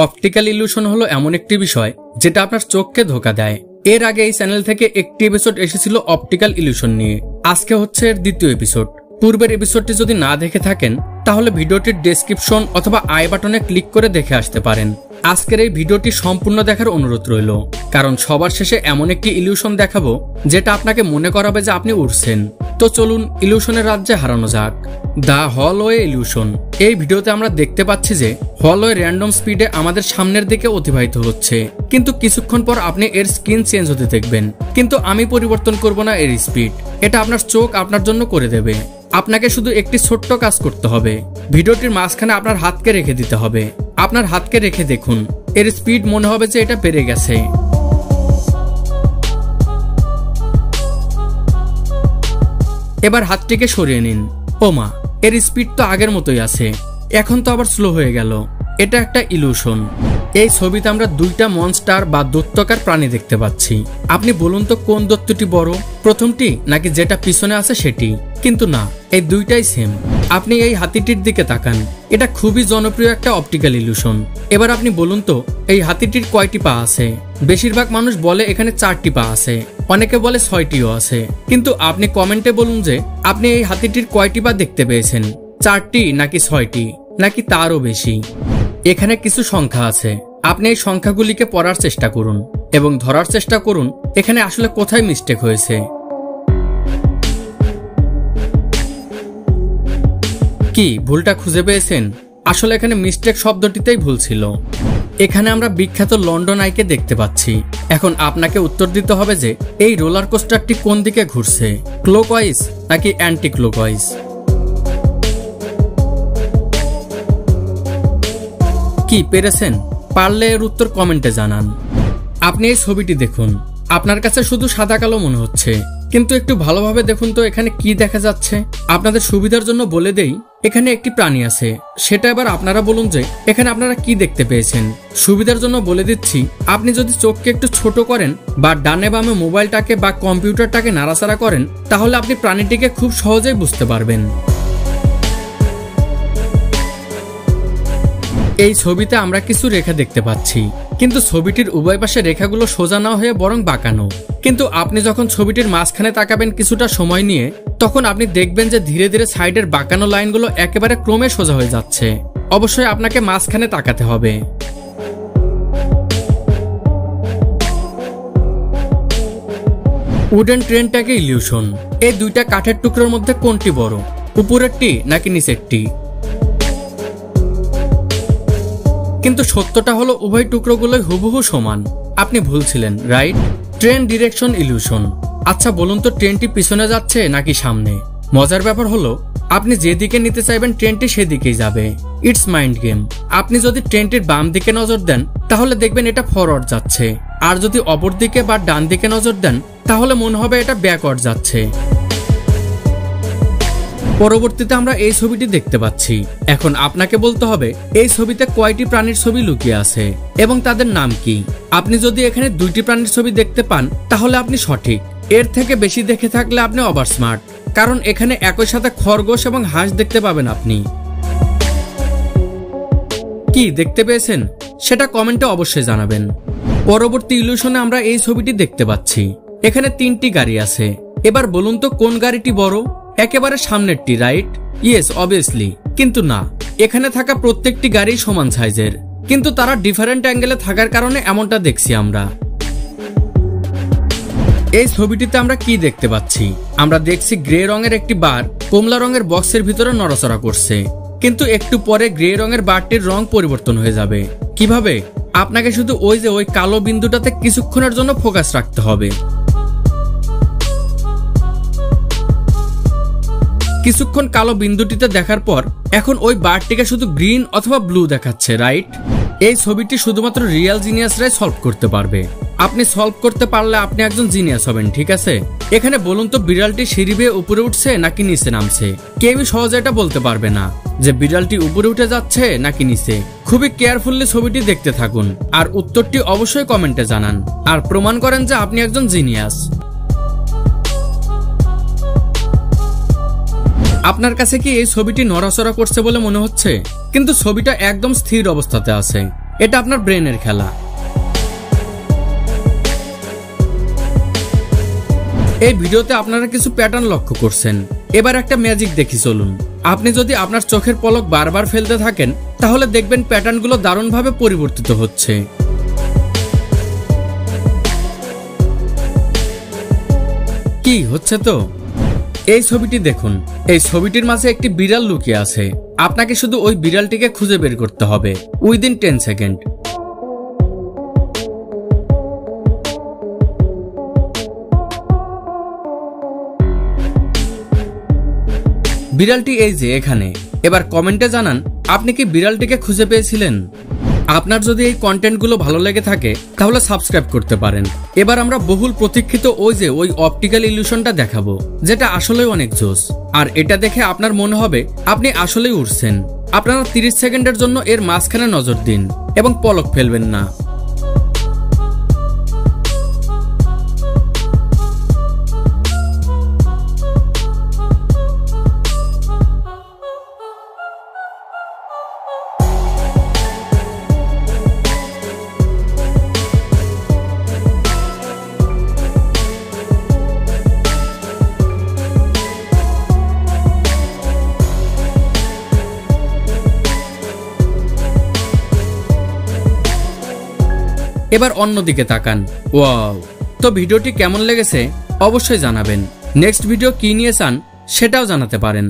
Optical illusion হলো এমন একটি বিষয় যেটা আপনার চোখকে ধোঁকা দেয়। এর আগে এই চ্যানেল থেকে একটি এপিসোড এসেছিল অপটিক্যাল ইলিউশন নিয়ে। আজকে হচ্ছে এর দ্বিতীয় এপিসোড। পূর্বের এপিসোডটি যদি না দেখে থাকেন তাহলে ভিডিওটির ডেসক্রিপশন অথবা আই বাটনে ক্লিক করে দেখে আসতে পারেন। আজকের এই ভিডিওটি সম্পূর্ণ দেখার অনুরোধ রইল, কারণ সবার শেষে এমন একটি ইলিউশন দেখাবো যেটা আপনাকে মনে করাবে যে আপনি উড়ছেন। তো চলুন ইলিউশনের রাজ্যে হারানো যাক। The hallway illusion. এই ভিডিওতে আমরা দেখতে পাচ্ছি যে হলওয়ে র্যান্ডম স্পিডে আমাদের সামনের দিকে অতিবাহিত হচ্ছে, কিন্তু কিছুক্ষণ পর আপনি এর স্ক্রিন চেঞ্জ হতে দেখবেন। কিন্তু আমি পরিবর্তন করব না এর স্পিড, এটা আপনার চোখ আপনার জন্য করে দেবে। আপনাকে শুধু একটি ছোট্ট কাজ করতে হবে, ভিডিওটির মাঝখানে আপনার হাতকে রেখে দিতে হবে। আপনার হাতকে রেখে দেখুন, এর স্পিড মনে হবে যে এটা বেড়ে গেছে। এবার হাতটিকে সরিয়ে নিন। ও মা, এর স্পিড তো আগের মতোই আছে, এখন তো আবার স্লো হয়ে গেল। এটা একটা ইলিউশন। এই ছবিতে আমরা দুইটা মনস্টার বা দৈত্যকার প্রাণী দেখতে পাচ্ছি। আপনি বলুন তো কোন দৈত্যটি বড়, প্রথমটি নাকি যেটা পিছনে আছে সেটি? কিন্তু না, এই দুইটাই সেম। আপনি এই হাতিটির দিকে তাকান, এটা খুবই জনপ্রিয় একটা অপটিক্যাল ইলিউশন। এবার আপনি বলুন তো এই হাতিটির কয়টি পা আছে? বেশিরভাগ মানুষ বলে এখানে 4টি পা আছে, অনেকে বলে 6টিও আছে। কিন্তু আপনি কমেন্টে বলুন যে আপনি এই হাতিটির কয়টি পা দেখতে পেয়েছেন, 4টি নাকি 6টি নাকি তারও বেশি। এখানে কিছু সংখ্যা আছে, আপনি এই সংখ্যাগুলিকে পড়ার চেষ্টা করুন এবং ধরার চেষ্টা করুন এখানে আসলে কোথায় মিস্টেক হয়েছে। কি ভুলটা খুঁজে পেয়েছেন? আসলে এখানে মিস্টেক শব্দটিতেই ভুল ছিল। এখানে আমরা বিখ্যাত লন্ডন আইকে দেখতে পাচ্ছি। এখন আপনাকে উত্তর দিতে হবে যে এই রোলার কোস্টারটি কোন দিকে ঘুরছে, ক্লকওয়াইজ নাকি অ্যান্টি ক্লকওয়াইজ। কি পেরেছেন? পারলে এর উত্তর কমেন্টে জানান। আপনি এই ছবিটি দেখুন, আপনার কাছে শুধু সাদা কালো মনে হচ্ছে, কিন্তু একটু ভালোভাবে দেখুন তো এখানে কি দেখা যাচ্ছে। আপনাদের সুবিধার জন্য বলে দেই, এখানে একটি প্রাণী আছে, সেটা এবার আপনারা বলুন যে এখানে আপনারা কি দেখতে পেয়েছেন। সুবিধার জন্য বলে দিচ্ছি, আপনি যদি চোখকে একটু ছোট করেন বা ডানে বামে মোবাইলটাকে বা কম্পিউটারটাকে নাড়াচাড়া করেন, তাহলে আপনি প্রাণীটিকে খুব সহজেই বুঝতে পারবেন। এই ছবিতে আমরা কিছু রেখা দেখতে পাচ্ছি, কিন্তু ছবিটির উভয় পাশে রেখাগুলো সোজা না হয়ে বরং বাঁকানো। কিন্তু আপনি যখন ছবিটির মাঝখানে তাকাবেন কিছুটা সময় নিয়ে, তখন আপনি দেখবেন যে ধীরে ধীরে সাইডের বাঁকানো লাইনগুলো একেবারে ক্রমে সোজা হয়ে যাচ্ছে। অবশ্যই আপনাকে মাঝখানে তাকাতে হবে। উডেন ট্রেনটাকে ইলিউশন। এই দুইটা কাঠের টুকরোর মধ্যে কোনটি বড়, উপরেরটি নাকি নিচেরটি? কিন্তু সত্যটা হলো উভয় টুকরোগুলোই হুবহু সমান। আপনি ভুল ছিলেন, রাইট? Train direction illusion. আচ্ছা বলুন তো ট্রেনটি পিছনে যাচ্ছে নাকি সামনে? মজার ব্যাপার হলো আপনি যেদিকে নিতে চাইবেন ট্রেনটি সেদিকেই যাবে। It's mind game. আপনি যদি ট্রেনটির বাম দিকে নজর দেন তাহলে দেখবেন এটা ফরওয়ার্ড যাচ্ছে, আর যদি অপর দিকে বা ডান দিকে নজর দেন তাহলে মনে হবে এটা ব্যাকওয়ার্ড যাচ্ছে। পরবর্তীতে আমরা এই ছবিটি দেখতে পাচ্ছি। এখন আপনাকে বলতে হবে এই ছবিতে কয়টি প্রাণীর ছবি লুকিয়ে আছে এবং তাদের নাম কি। আপনি যদি এখানে 2টি প্রাণীর ছবি দেখতে পান তাহলে আপনি সঠিক। এর থেকে বেশি দেখে থাকলে আপনি ওভার স্মার্ট, কারণ এখানে একই সাথে খরগোশ এবং হাঁস দেখতে পাবেন আপনি। কি দেখতে পেয়েছেন সেটা কমেন্টে অবশ্যই জানাবেন। পরবর্তী ইলিউশনে আমরা এই ছবিটি দেখতে পাচ্ছি। এখানে 3টি গাড়ি আছে। এবার বলুন তো কোন গাড়িটি বড়? একেবারে সামনেরটি, রাইট? Yes, obviously. কিন্তু না, এখানে থাকা প্রত্যেকটি গাড়ি সমান সাইজের, কিন্তু তারা ডিফারেন্ট অ্যাঙ্গেলে থাকার কারণে এমনটা দেখছি আমরা। এই ছবিটিতে আমরা কি দেখতে পাচ্ছি? আমরা দেখছি গ্রে রঙের একটি বার কমলা রঙের বক্সের ভিতরে নড়াচড়া করছে, কিন্তু একটু পরে গ্রে রঙের বারটির রং পরিবর্তন হয়ে যাবে। কিভাবে? আপনাকে শুধু ওই কালো বিন্দুটাতে কিছুক্ষণের জন্য ফোকাস রাখতে হবে। কিছুক্ষণ কালো বিন্দুটিতে দেখার পর এখন ওই বারটিকে শুধু গ্রিন অথবা ব্লু দেখাচ্ছে, রাইট? এই ছবিটি শুধুমাত্র রিয়েল জিনিয়াসরাই সলভ করতে পারবে। আপনি সলভ করতে পারলে আপনি একজন জিনিয়াস হবেন, ঠিক আছে? এখানে বলুন তো বিড়ালটি সিঁড়ি বেয়ে উপরে উঠছে নাকি নিচে নামছে? কেউই সহজে এটা বলতে পারবে না যে বিড়ালটি উপরে উঠে যাচ্ছে নাকি নিচে। খুবই কেয়ারফুলি ছবিটি দেখতে থাকুন আর উত্তরটি অবশ্যই কমেন্টে জানান আর প্রমাণ করেন যে আপনি একজন জিনিয়াস। আপনার কাছে কি এই ছবিটি নড়াচড়া করছে বলে মনে হচ্ছে? কিন্তু ছবিটা একদম স্থির অবস্থাতে আছে। এটা আপনার ব্রেনের খেলা। এই ভিডিওতে আপনারা কিছু প্যাটার্ন লক্ষ্য করছেন। এবার একটা ম্যাজিক দেখি চলুন। আপনি যদি আপনার চোখের পলক বারবার ফেলতে থাকেন তাহলে দেখবেন প্যাটার্নগুলো দারুণভাবে পরিবর্তিত হচ্ছে। কি হচ্ছে তো? এই ছবিটি দেখুন। এই ছবিটির মাঝে একটি বিড়াল লুকিয়ে আছে। আপনাকে শুধু ওই বিড়ালটিকে খুঁজে বের করতে হবে উইদিন 10 সেকেন্ড। বিড়ালটি এই যে এখানে। এবার কমেন্টে জানান আপনি কি বিড়ালটিকে খুঁজে পেয়েছিলেন। আপনার যদি এই কন্টেন্টগুলো ভালো লেগে থাকে তাহলে সাবস্ক্রাইব করতে পারেন। এবার আমরা বহুল প্রতীক্ষিত ওই অপটিক্যাল ইলিউশনটা দেখাবো, যেটা আসলেই অনেক জোস। আর এটা দেখে আপনার মনে হবে আপনি আসলেই উড়ছেন। আপনারা 30 সেকেন্ডের জন্য এর মাঝখানে নজর দিন এবং পলক ফেলবেন না। এবার অন্যদিকে তাকান। ওয়াও! তো ভিডিওটি কেমন লেগেছে অবশ্যই জানাবেন। নেক্সট ভিডিও কি নিয়ে চান সেটাও জানাতে পারেন।